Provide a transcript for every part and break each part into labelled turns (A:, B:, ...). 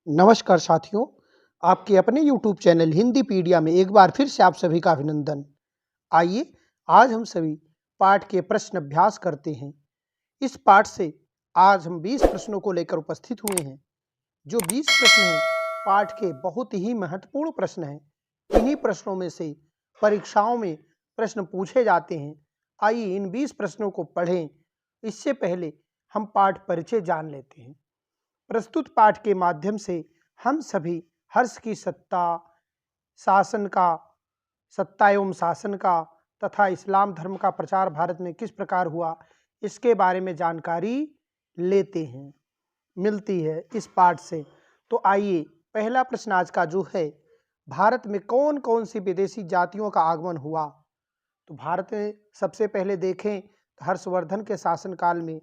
A: नमस्कार साथियों, आपके अपने YouTube चैनल हिंदीपीडिया में एक बार फिर से आप सभी का अभिनंदन। आइए, आज हम सभी पाठ के प्रश्न अभ्यास करते हैं। इस पाठ से आज हम 20 प्रश्नों को लेकर उपस्थित हुए हैं। जो 20 प्रश्न हैं, पाठ के बहुत ही महत्वपूर्ण प्रश्न हैं। इन्हीं प्रश्नों में से परीक्षाओं में प्रश्न पूछे जाते हैं। आइए इन 20 प्रश्नों को पढ़ें। इससे पहले हम पाठ परिचय जान लेते हैं। प्रस्तुत पाठ के माध्यम से हम सभी हर्ष की सत्ता एवं शासन का तथा इस्लाम धर्म का प्रचार भारत में किस प्रकार हुआ, इसके बारे में जानकारी लेते हैं, मिलती है इस पाठ से। तो आइए, पहला प्रश्न आज का जो है, भारत में कौन कौन सी विदेशी जातियों का आगमन हुआ। तो भारत में सबसे पहले देखें तो हर्षवर्धन के शासनकाल में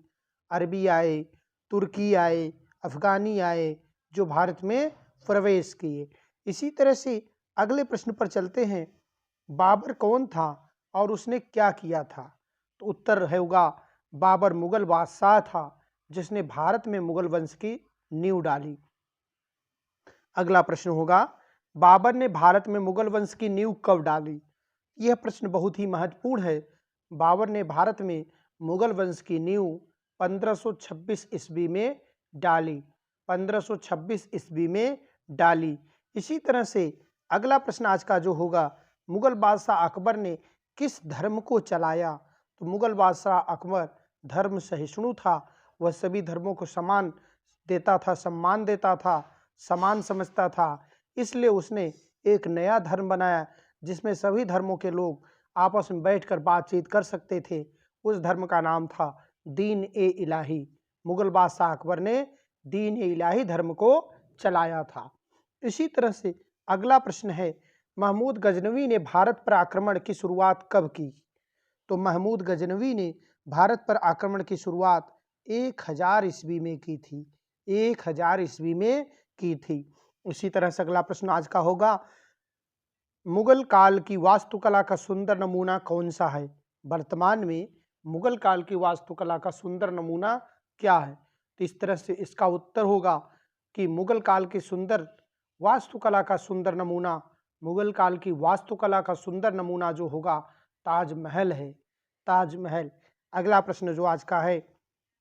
A: अरबी आए, तुर्की आए, अफगानी आए, जो भारत में प्रवेश किए। इसी तरह से अगले प्रश्न पर चलते हैं। बाबर कौन था और उसने क्या किया था। तो उत्तर होगा बाबर मुगल बादशाह था जिसने भारत में मुगल वंश की नींव डाली। अगला प्रश्न होगा, बाबर ने भारत में मुगल वंश की नींव कब डाली। यह प्रश्न बहुत ही महत्वपूर्ण है। बाबर ने भारत में मुगल वंश की नींव 1526 ईस्वी में डाली। 1526 ईस्वी में डाली। इसी तरह से अगला प्रश्न आज का जो होगा, मुगल बादशाह अकबर ने किस धर्म को चलाया। तो मुगल बादशाह अकबर धर्म सहिष्णु था। वह सभी धर्मों को समान देता था, सम्मान देता था, समान समझता था। इसलिए उसने एक नया धर्म बनाया जिसमें सभी धर्मों के लोग आपस में बैठकर बातचीत कर सकते थे। उस धर्म का नाम था दीन ए इलाही। मुगल बादशाह अकबर ने दीन ए इलाही धर्म को चलाया था। इसी तरह से अगला प्रश्न है, महमूद गजनवी ने भारत पर आक्रमण की शुरुआत कब की। तो महमूद गजनवी ने भारत पर आक्रमण की शुरुआत 1000 ईस्वी में की थी। 1000 ईस्वी में की थी। इसी तरह से अगला प्रश्न आज का होगा, मुगल काल की वास्तुकला का सुंदर नमूना कौन सा है। वर्तमान में मुगल काल की वास्तुकला का सुंदर नमूना क्या है। तो इस तरह से इसका उत्तर होगा कि मुगल काल की वास्तुकला का सुंदर नमूना, मुगल काल की वास्तुकला का सुंदर नमूना जो होगा ताजमहल है। ताजमहल। अगला प्रश्न जो आज का है,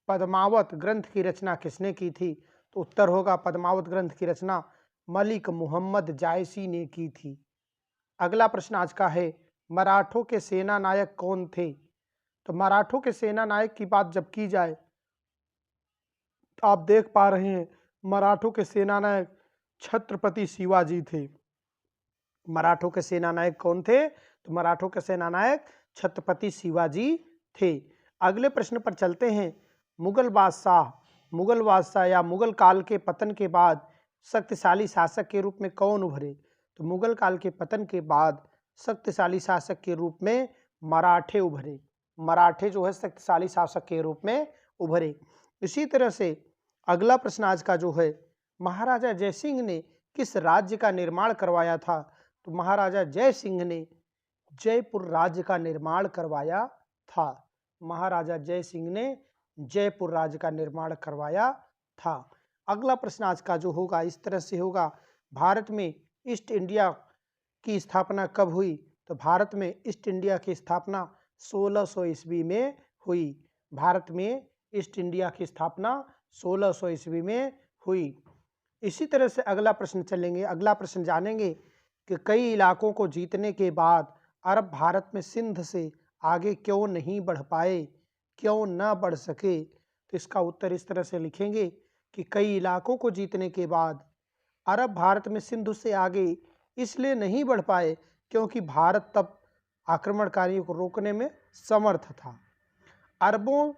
A: पद्मावत ग्रंथ की रचना किसने की थी। तो उत्तर होगा पद्मावत ग्रंथ की रचना मलिक मुहम्मद जायसी ने की थी। अगला प्रश्न आज का है, मराठों के सेना नायक कौन थे। तो मराठों के सेना नायक की बात जब की जाए तो आप देख पा रहे हैं मराठों के सेना नायक छत्रपति शिवाजी थे। मराठों के सेना नायक कौन थे। तो मराठों के सेना नायक छत्रपति शिवाजी थे। अगले प्रश्न पर चलते हैं, मुगल बादशाह या मुगल काल के पतन के बाद शक्तिशाली शासक के रूप में कौन उभरे। तो मुगल काल के पतन के बाद शक्तिशाली शासक के रूप में मराठे उभरे। मराठे जो है शक्तिशाली शासक के रूप में उभरे। इसी तरह से अगला प्रश्न आज का जो है, महाराजा जयसिंह ने किस राज्य का निर्माण करवाया था। तो महाराजा जय सिंह ने जयपुर राज्य का निर्माण करवाया था। महाराजा जय सिंह ने जयपुर राज्य का निर्माण करवाया था। अगला प्रश्न आज का जो होगा इस तरह से होगा, भारत में ईस्ट इंडिया की स्थापना कब हुई। तो भारत में ईस्ट इंडिया की स्थापना 1600 ईस्वी में हुई। भारत में ईस्ट इंडिया की स्थापना 1600 ईस्वी में हुई। इसी तरह से अगला प्रश्न चलेंगे। अगला प्रश्न जानेंगे कि कई इलाकों को जीतने के बाद अरब भारत में सिंध से आगे क्यों नहीं बढ़ पाए, क्यों न बढ़ सके। तो इसका उत्तर इस तरह से लिखेंगे कि कई इलाकों को जीतने के बाद अरब भारत में सिंधु से आगे इसलिए नहीं बढ़ पाए क्योंकि भारत तब आक्रमणकारियों को रोकने में समर्थ था। अरबों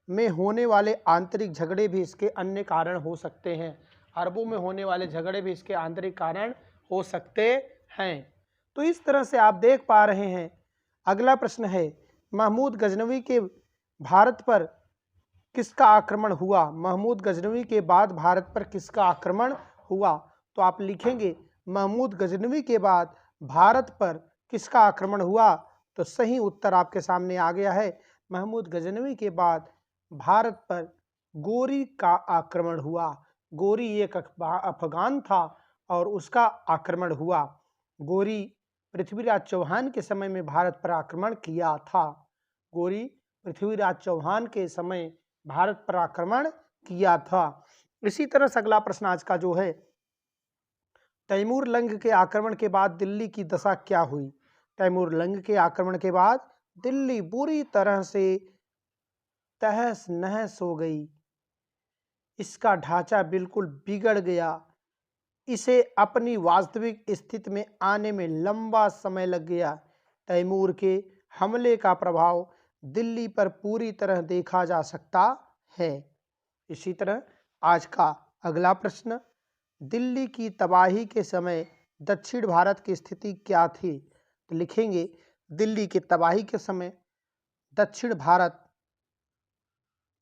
A: में होने वाले आंतरिक झगड़े भी इसके अन्य कारण हो सकते हैं। अरबों में होने वाले झगड़े भी इसके आंतरिक कारण हो सकते हैं। तो इस तरह से आप देख पा रहे हैं। अगला प्रश्न है, महमूद गजनवी के भारत पर किसका आक्रमण हुआ। महमूद गजनवी के बाद भारत पर किसका आक्रमण हुआ। तो आप लिखेंगे महमूद गजनवी के बाद भारत पर किसका आक्रमण हुआ। तो सही उत्तर आपके सामने आ गया है। महमूद गजनवी के बाद भारत पर गोरी का आक्रमण हुआ। गोरी एक अफगान था और उसका आक्रमण हुआ। गोरी पृथ्वीराज चौहान के समय में भारत पर आक्रमण किया था। गोरी पृथ्वीराज चौहान के समय भारत पर आक्रमण किया था। इसी तरह से अगला प्रश्न आज का जो है, तैमूर लंग के आक्रमण के बाद दिल्ली की दशा क्या हुई? तैमूर लंग के आक्रमण के बाद दिल्ली बुरी तरह से तहस नहस हो गई। इसका ढांचा बिल्कुल बिगड़ गया। इसे अपनी वास्तविक स्थिति में आने में लंबा समय लग गया। तैमूर के हमले का प्रभाव दिल्ली पर पूरी तरह देखा जा सकता है। इसी तरह आज का अगला प्रश्न, दिल्ली की तबाही के समय दक्षिण भारत की स्थिति क्या थी? तो लिखेंगे, दिल्ली की तबाही के समय दक्षिण भारत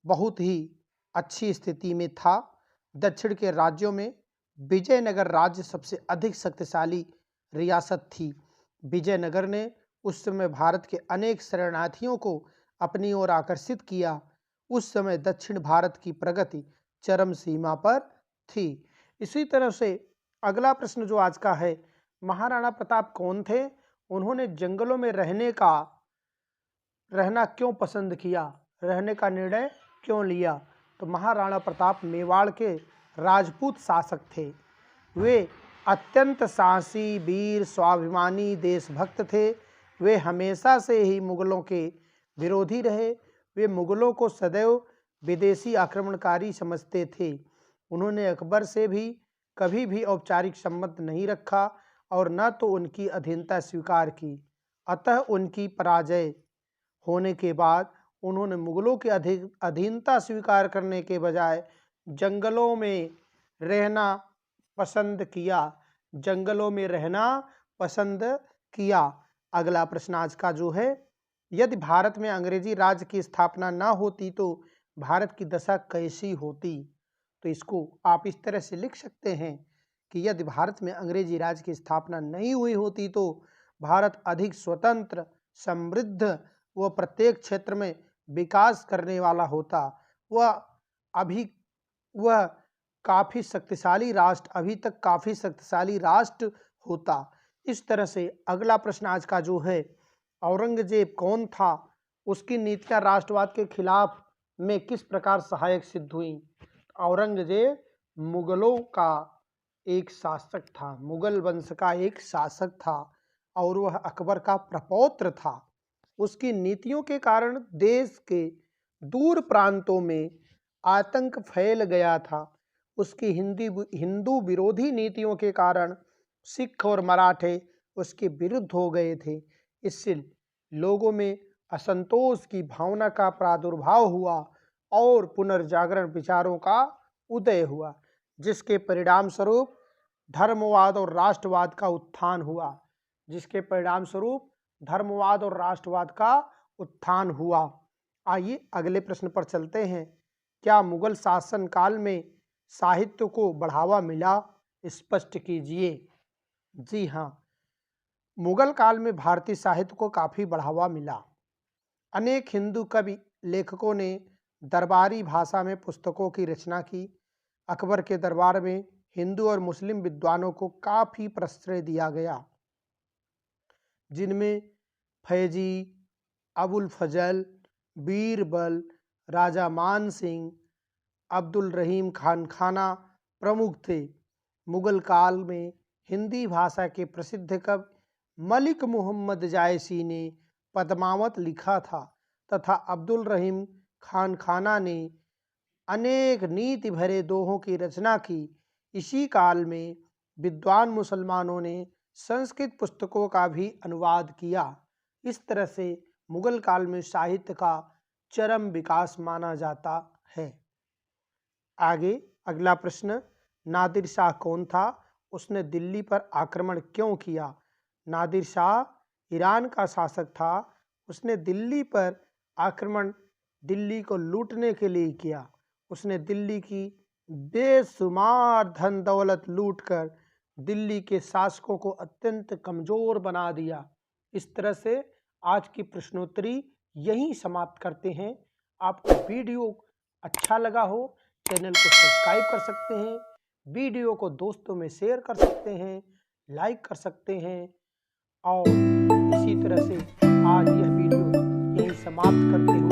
A: बहुत ही अच्छी स्थिति में था। दक्षिण के राज्यों में विजयनगर राज्य सबसे अधिक शक्तिशाली रियासत थी। विजयनगर ने उस समय भारत के अनेक शरणार्थियों को अपनी ओर आकर्षित किया। उस समय दक्षिण भारत की प्रगति चरम सीमा पर थी। इसी तरह से अगला प्रश्न जो आज का है, महाराणा प्रताप कौन थे? उन्होंने जंगलों में रहना क्यों पसंद किया? रहने का निर्णय क्यों लिया? तो महाराणा प्रताप मेवाड़ के राजपूत शासक थे। वे अत्यंत साहसी, वीर, स्वाभिमानी, देशभक्त थे। वे हमेशा से ही मुगलों के विरोधी रहे। वे मुगलों को सदैव विदेशी आक्रमणकारी समझते थे। उन्होंने अकबर से भी कभी भी औपचारिक संबंध नहीं रखा और न तो उनकी अधीनता स्वीकार की। अतः उनकी पराजय होने के बाद उन्होंने मुगलों की अधीनता स्वीकार करने के बजाय जंगलों में रहना पसंद किया। जंगलों में रहना पसंद किया। अगला प्रश्न आज का जो है, यदि भारत में अंग्रेजी राज की स्थापना न होती तो भारत की दशा कैसी होती? तो इसको आप इस तरह से लिख सकते हैं कि यदि भारत में अंग्रेजी राज की स्थापना नहीं हुई होती तो भारत अधिक स्वतंत्र, समृद्ध व प्रत्येक क्षेत्र में विकास करने वाला होता। वह काफ़ी शक्तिशाली राष्ट्र, अभी तक काफ़ी शक्तिशाली राष्ट्र होता। इस तरह से अगला प्रश्न आज का जो है, औरंगजेब कौन था? उसकी नीतियां राष्ट्रवाद के खिलाफ में किस प्रकार सहायक सिद्ध हुई? औरंगजेब मुगलों का एक शासक था, मुगल वंश का एक शासक था और वह अकबर का प्रपौत्र था। उसकी नीतियों के कारण देश के दूर प्रांतों में आतंक फैल गया था। उसकी हिंदू विरोधी नीतियों के कारण सिख और मराठे उसके विरुद्ध हो गए थे। इससे लोगों में असंतोष की भावना का प्रादुर्भाव हुआ और पुनर्जागरण विचारों का उदय हुआ, जिसके परिणाम स्वरूप धर्मवाद और राष्ट्रवाद का उत्थान हुआ। आइए अगले प्रश्न पर चलते हैं। क्या मुगल शासन काल में साहित्य को बढ़ावा मिला? स्पष्ट कीजिए। जी हाँ, मुगल काल में भारतीय साहित्य को काफ़ी बढ़ावा मिला। अनेक हिंदू कवि लेखकों ने दरबारी भाषा में पुस्तकों की रचना की। अकबर के दरबार में हिंदू और मुस्लिम विद्वानों को काफ़ी प्रश्रय दिया गया, जिनमें फैजी, अबुल फजल, बीरबल, राजा मान सिंह, अब्दुल रहीम खान खाना प्रमुख थे। मुगल काल में हिंदी भाषा के प्रसिद्ध कवि मलिक मुहम्मद जायसी ने पद्मावत लिखा था तथा अब्दुल रहीम खान खाना ने अनेक नीति भरे दोहों की रचना की। इसी काल में विद्वान मुसलमानों ने संस्कृत पुस्तकों का भी अनुवाद किया। इस तरह से मुगल काल में साहित्य का चरम विकास माना जाता है। आगे अगला प्रश्न, नादिर शाह कौन था? उसने दिल्ली पर आक्रमण क्यों किया? नादिर शाह ईरान का शासक था। उसने दिल्ली पर आक्रमण दिल्ली को लूटने के लिए किया। उसने दिल्ली की बेशुमार धन दौलत लूटकर दिल्ली के शासकों को अत्यंत कमज़ोर बना दिया। इस तरह से आज की प्रश्नोत्तरी यहीं समाप्त करते हैं। आपको वीडियो अच्छा लगा हो चैनल को सब्सक्राइब कर सकते हैं, वीडियो को दोस्तों में शेयर कर सकते हैं, लाइक कर सकते हैं। और इसी तरह से आज यह वीडियो यहीं समाप्त करते हुए